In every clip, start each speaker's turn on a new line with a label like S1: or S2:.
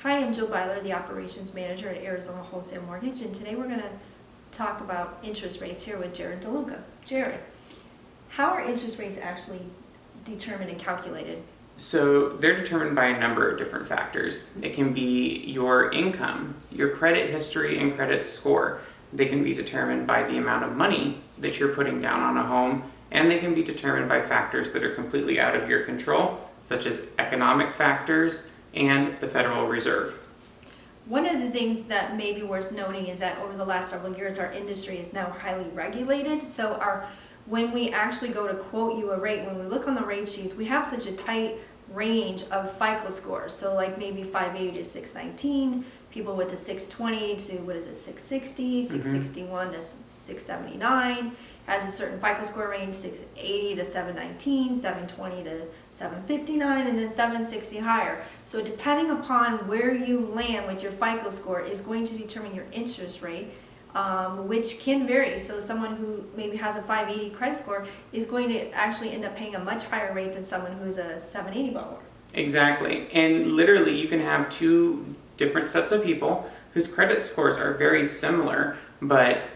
S1: Hi, I'm Jill Byler, the Operations Manager at Arizona Wholesale Mortgage, and today we're going to talk about interest rates here with Jared DeLuca. Jared, how are interest rates actually determined and calculated?
S2: So they're determined by a number of different factors. It can be your income, your credit history, and credit score. They can be determined by the amount of money that you're putting down on a home, and they can be determined by factors that are completely out of your control, such as economic factors and the Federal Reserve.
S1: One of the things that may be worth noting is that over the last several years, our industry is now highly regulated. So when we actually go to quote you a rate, when we look on the rate sheets, we have such a tight range of FICO scores. So like maybe 580 to 619, people with a 620 to 660, 661 to 679, has a certain FICO score range, 680 to 719, 720 to 759, and then 760 higher. So depending upon where you land with your FICO score is going to determine your interest rate, which can vary. So someone who maybe has a 580 credit score is going to actually end up paying a much higher rate than someone who's a 780 borrower.
S2: Exactly. And literally, you can have two different sets of people whose credit scores are very similar, but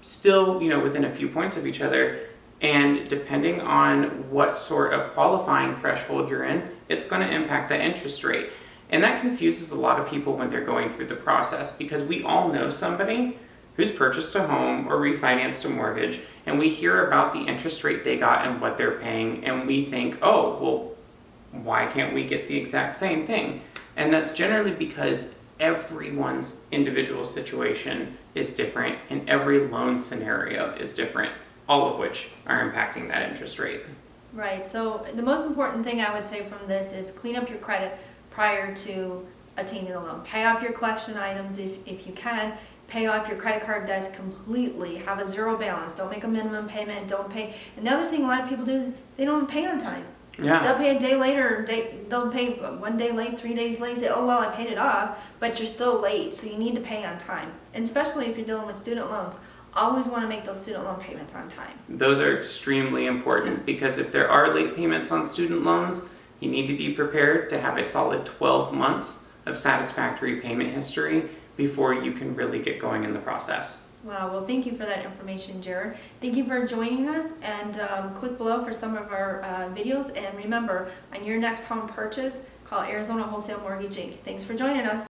S2: still, within a few points of each other. And depending on what sort of qualifying threshold you're in, it's going to impact the interest rate. And that confuses a lot of people when they're going through the process, because we all know somebody who's purchased a home or refinanced a mortgage, and we hear about the interest rate they got and what they're paying, and we think, oh, well, why can't we get the exact same thing? And that's generally because everyone's individual situation is different and every loan scenario is different, all of which are impacting that interest rate.
S1: Right, so the most important thing I would say from this is clean up your credit prior to obtaining the loan. Pay off your collection items if you can. Pay off your credit card debts completely. Have a zero balance. Don't make a minimum payment. Don't pay. Another thing a lot of people do is they don't pay on time.
S2: Yeah.
S1: They'll pay a day later, they'll pay 1 day late, 3 days late, say, oh, well, I paid it off, but you're still late, so you need to pay on time. And especially if you're dealing with student loans, always want to make those student loan payments on time.
S2: Those are extremely important, because if there are late payments on student loans, you need to be prepared to have a solid 12 months of satisfactory payment history before you can really get going in the process.
S1: Wow, well, thank you for that information, Jared. Thank you for joining us, and click below for some of our videos. And remember, on your next home purchase, call Arizona Wholesale Mortgage Inc. Thanks for joining us.